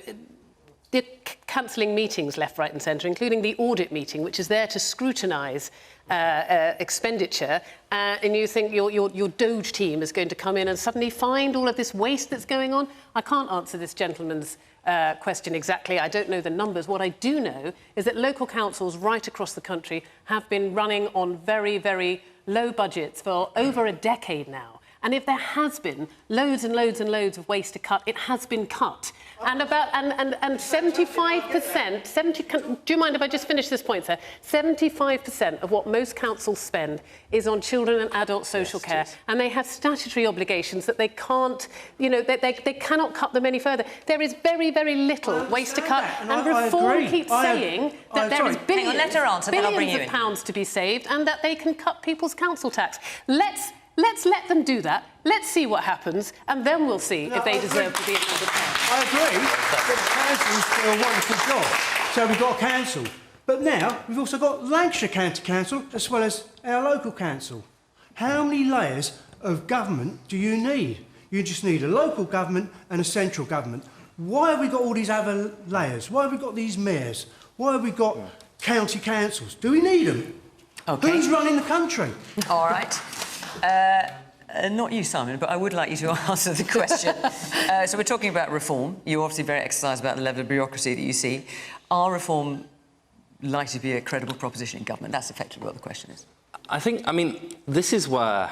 K: they're cancelling meetings left, right and centre, including the audit meeting, which is there to scrutinise expenditure, and you think your Doge team is going to come in and suddenly find all of this waste that's going on? I can't answer this gentleman's question exactly. I don't know the numbers. What I do know is that local councils right across the country have been running on very, very low budgets for over a decade now. And if there has been loads and loads and loads of waste to cut, it has been cut. And 75%, do you mind if I just finish this point, sir? 75% of what most councils spend is on children and adult social care. And they have statutory obligations that they can't, you know, they cannot cut them any further. There is very, very little waste to cut. And Reform keeps saying that there is billions of pounds to be saved and that they can cut people's council tax. Let's let them do that. Let's see what happens, and then we'll see if they deserve to be at number 10.
V: I agree that the councils do a wonderful job. So we've got a council. But now we've also got Lancashire County Council as well as our local council. How many layers of government do you need? You just need a local government and a central government. Why have we got all these other layers? Why have we got these mayors? Why have we got county councils? Do we need them?
A: Okay.
V: Who's running the country?
A: All right. Not you, Simon, but I would like you to answer the question. So we're talking about reform. You're obviously very exercised about the level of bureaucracy that you see. Are reform likely to be a credible proposition in government? That's effectively what the question is.
D: I mean, this is where,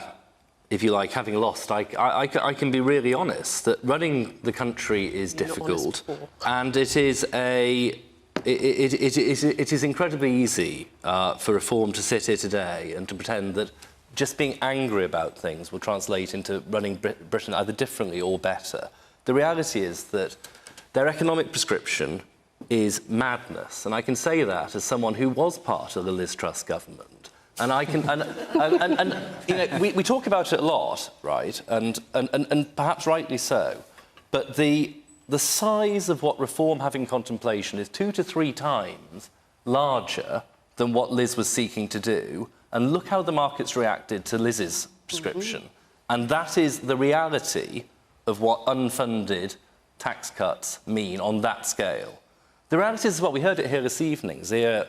D: if you like, having lost, I can be really honest that running the country is difficult, and it is incredibly easy for Reform to sit here today and to pretend that just being angry about things will translate into running Britain either differently or better. The reality is that their economic prescription is madness, and I can say that as someone who was part of the Liz Truss government. And I can, and you know, we talk about it a lot, right? And perhaps rightly so. But the size of what Reform have in contemplation is 2 to 3 times larger than what Liz was seeking to do. And look how the markets reacted to Liz's prescription. And that is the reality of what unfunded tax cuts mean on that scale. The reality is what we heard it here this evening. They're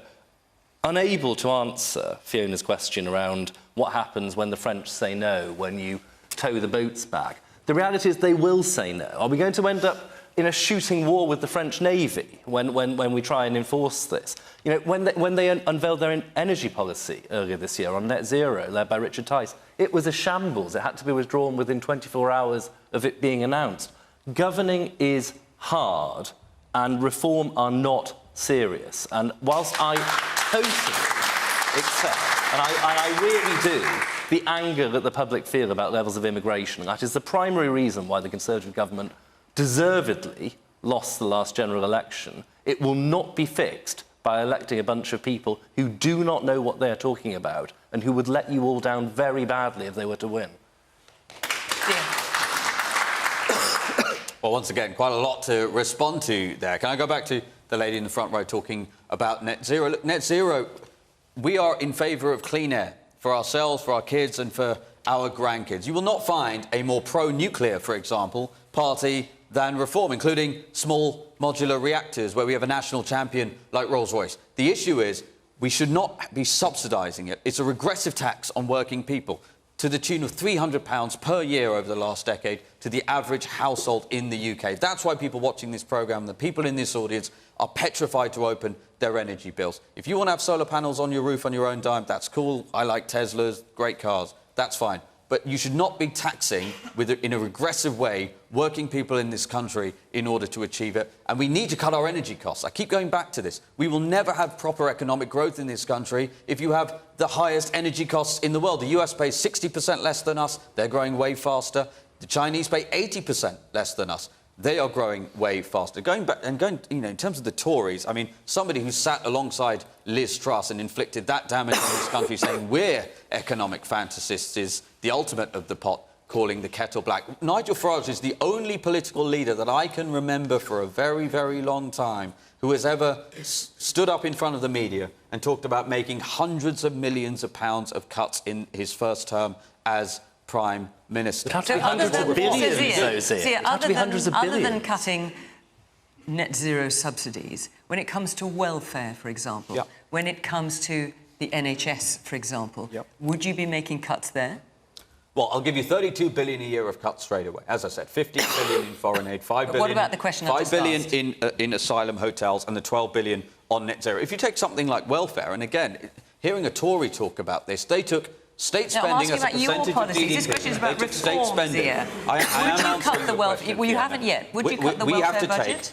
D: unable to answer Fiona's question around what happens when the French say no, when you tow the boats back. The reality is they will say no. Are we going to end up in a shooting war with the French Navy when we try and enforce this? You know, when they unveiled their energy policy earlier this year on net zero, led by Richard Tice, it was a shambles. It had to be withdrawn within 24 hours of it being announced. Governing is hard, and Reform are not serious. And whilst I totally accept, and I really do, the anger that the public feel about levels of immigration, that is the primary reason why the Conservative government deservedly lost the last general election, it will not be fixed by electing a bunch of people who do not know what they're talking about and who would let you all down very badly if they were to win.
L: Well, once again, quite a lot to respond to there. Can I go back to the lady in the front row talking about net zero? Look, net zero, we are in favour of clean air for ourselves, for our kids and for our grandkids. You will not find a more pro-nuclear, for example, party than Reform, including small modular reactors, where we have a national champion like Rolls-Royce. The issue is we should not be subsidising it. It's a regressive tax on working people to the tune of £300 per year over the last decade to the average household in the UK. That's why people watching this programme, the people in this audience, are petrified to open their energy bills. If you want to have solar panels on your roof on your own dime, that's cool. I like Teslas, great cars, that's fine. But you should not be taxing, in a regressive way, working people in this country in order to achieve it. And we need to cut our energy costs. I keep going back to this. We will never have proper economic growth in this country if you have the highest energy costs in the world. The US pays 60% less than us. They're growing way faster. The Chinese pay 80% less than us. They are growing way faster. Going back and in terms of the Tories, I mean, somebody who sat alongside Liz Truss and inflicted that damage on this country, saying we're economic fantasists, is the ultimate of the pot, calling the kettle black. Nigel Farage is the only political leader that I can remember for a very, very long time who has ever stood up in front of the media and talked about making hundreds of millions of pounds of cuts in his first term as Prime Minister.
A: Other than cutting net zero subsidies, when it comes to welfare, for example, when it comes to the NHS, for example, would you be making cuts there?
L: Well, I'll give you 32 billion a year of cuts straight away. As I said, 15 billion in foreign aid, 5 billion.
A: What about the question I just asked?
L: 5 billion in asylum hotels and the 12 billion on net zero. If you take something like welfare, and again, hearing a Tory talk about this, they took state spending as a percentage of GDP.
A: This question is about reforms here.
L: Would
A: you cut the welfare? Well, you haven't yet. Would you cut the welfare budget?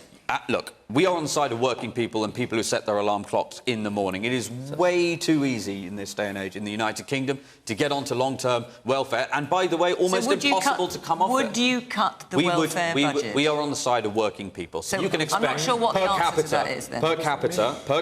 L: Look, we are on the side of working people and people who set their alarm clocks in the morning. It is way too easy in this day and age in the United Kingdom to get onto long-term welfare. And by the way, almost impossible to come off it.
A: Would you cut the welfare budget?
L: We are on the side of working people. So you can expect
A: I'm not sure what the answer to that is then.
L: Per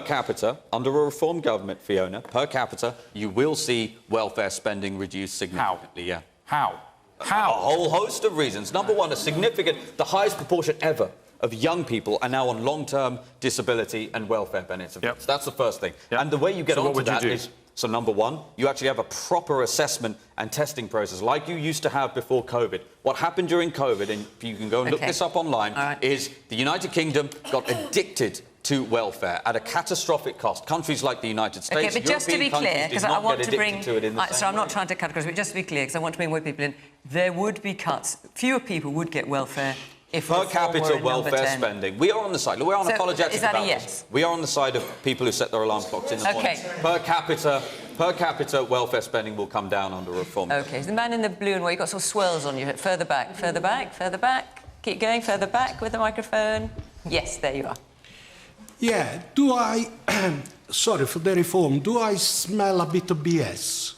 L: capita, under a Reform government, Fiona, per capita, you will see welfare spending reduced significantly.
C: How?
L: A whole host of reasons. Number one, the highest proportion ever of young people are now on long-term disability and welfare benefits. That's the first thing. And the way you get onto that is, so number one, you actually have a proper assessment and testing process like you used to have before COVID. What happened during COVID, and you can go and look this up online, is the United Kingdom got addicted to welfare at a catastrophic cost. Countries like the United States,
A: but just to be clear, because I want to bring...
L: So
A: I'm not trying to cut across, but just to be clear, because I want to bring more people in, there would be cuts. Fewer people would get welfare if
L: per capita welfare spending. We are on the side. We're unapologetic about this. We are on the side of people who set their alarm clocks in the morning. Per capita welfare spending will come down under Reform.
A: OK, so the man in the blue and white, you've got sort of swirls on you. Further back, further back, further back. Keep going, further back with the microphone. Yes, there you are.
F: Yeah, do I... sorry for the Reform. Do I smell a bit of BS?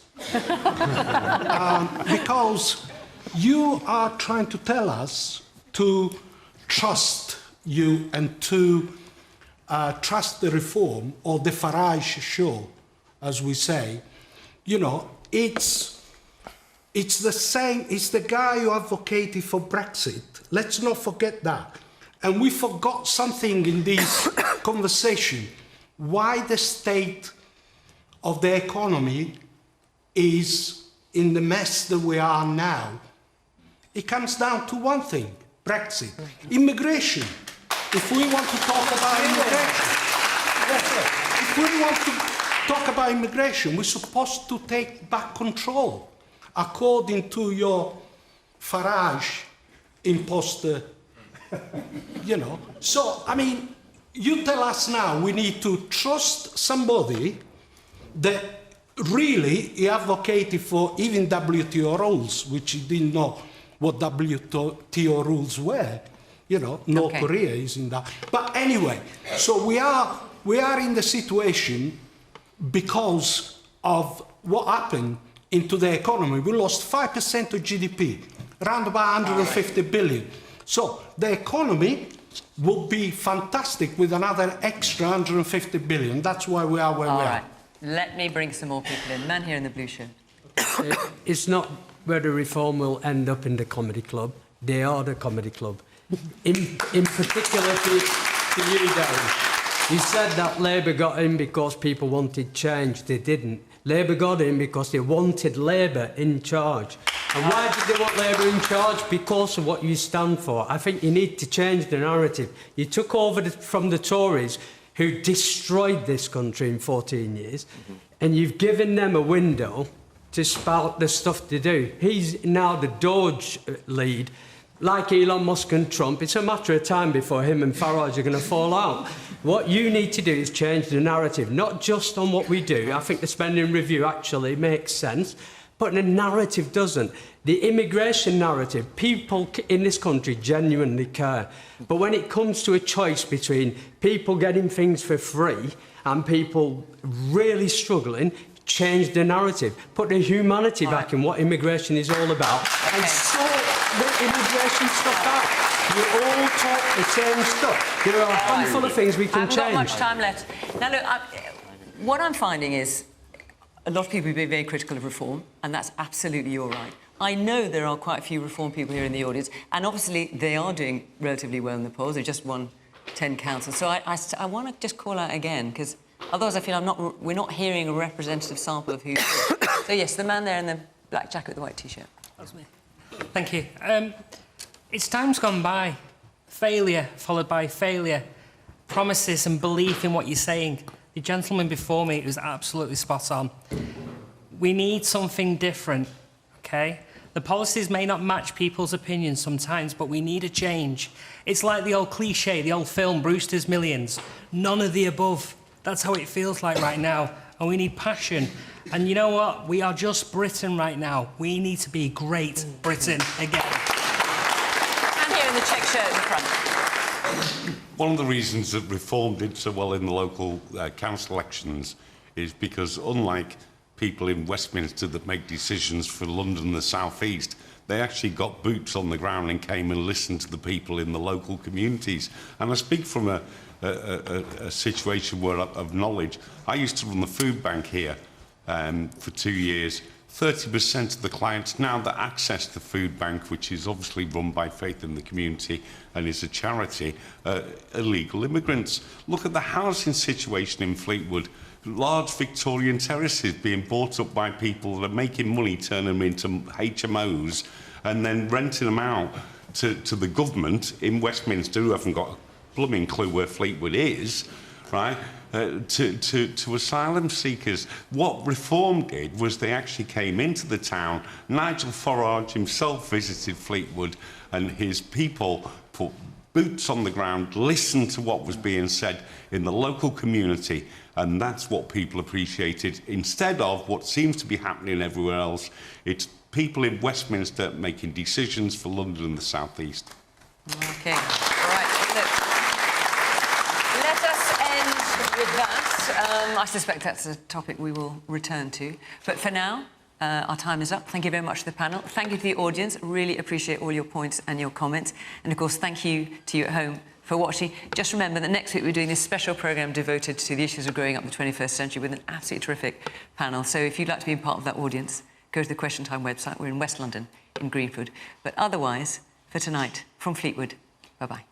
F: Because you are trying to tell us to trust you and to trust the Reform or the Farage show, as we say. You know, it's the same, it's the guy who advocated for Brexit. Let's not forget that. And we forgot something in this conversation, why the state of the economy is in the mess that we are now. It comes down to one thing. Brexit. Immigration. If we want to talk about immigration, we're supposed to take back control, according to your Farage imposter, you know. So, I mean, you tell us now we need to trust somebody that really he advocated for even WTO rules, which he didn't know what WTO rules were. You know, North Korea is in that. But anyway, so we are in the situation because of what happened into the economy. We lost 5% of GDP, around about 150 billion. So the economy will be fantastic with another extra 150 billion. That's why we are where we are.
A: Let me bring some more people in. The man here in the blue shirt.
G: It's not whether Reform will end up in the comedy club. They are the comedy club. In particular to you, Darren. You said that Labour got in because people wanted change. They didn't. Labour got in because they wanted Labour in charge. And why did they want Labour in charge? Because of what you stand for. I think you need to change the narrative. You took over from the Tories, who destroyed this country in 14 years, and you've given them a window to spout the stuff they do. He's now the Doge lead. Like Elon Musk and Trump, it's a matter of time before him and Farage are going to fall out. What you need to do is change the narrative, not just on what we do. I think the spending review actually makes sense, but the narrative doesn't. The immigration narrative, people in this country genuinely care. But when it comes to a choice between people getting things for free and people really struggling, change the narrative. Put the humanity back in what immigration is all about and sort the immigration stuff out. You all talk the same stuff. There are a handful of things we can change.
A: I haven't got much time left. Now, look, what I'm finding is a lot of people have been very critical of reform, and that's absolutely your right. I know there are quite a few reform people here in the audience, and obviously they are doing relatively well in the polls. They just won 10 councils. So I want to just call out again, because otherwise I feel we're not hearing a representative sample of who's good. So, yes, the man there in the black jacket with the white T-shirt.
H: That's me. Thank you. It's time's gone by. Failure followed by failure. Promises and belief in what you're saying. The gentleman before me was absolutely spot on. We need something different, OK? The policies may not match people's opinions sometimes, but we need a change. It's like the old cliché, the old film, Brewster's Millions. None of the above. That's how it feels like right now. And we need passion. And you know what? We are just Britain right now. We need to be great Britain again.
A: And here in the check shirt in the front.
I: One of the reasons that Reform did so well in the local council elections is because, unlike people in Westminster that make decisions for London and the South East, they actually got boots on the ground and came and listened to the people in the local communities. And I speak from a situation where of knowledge. I used to run the food bank here for 2 years. 30% of the clients now that access the food bank, which is obviously run by Faith in the Community and is a charity, illegal immigrants. Look at the housing situation in Fleetwood. Large Victorian terraces being bought up by people that are making money, turning them into HMOs and then renting them out to the government in Westminster, who haven't got a blooming clue where Fleetwood is, right? To asylum seekers. What Reform did was they actually came into the town. Nigel Farage himself visited Fleetwood, and his people put boots on the ground, listened to what was being said in the local community, and that's what people appreciated, instead of what seems to be happening everywhere else. It's people in Westminster making decisions for London and the South East.
A: OK. All right. Let us end with that. I suspect that's a topic we will return to. But for now, our time is up. Thank you very much to the panel. Thank you to the audience. Really appreciate all your points and your comments. And, of course, thank you to you at home for watching. Just remember that next week we're doing this special programme devoted to the issues of growing up in the 21st century with an absolutely terrific panel. So if you'd like to be part of that audience, go to the Question Time website. We're in West London, in Greenwood. But otherwise, for tonight, from Fleetwood, bye-bye.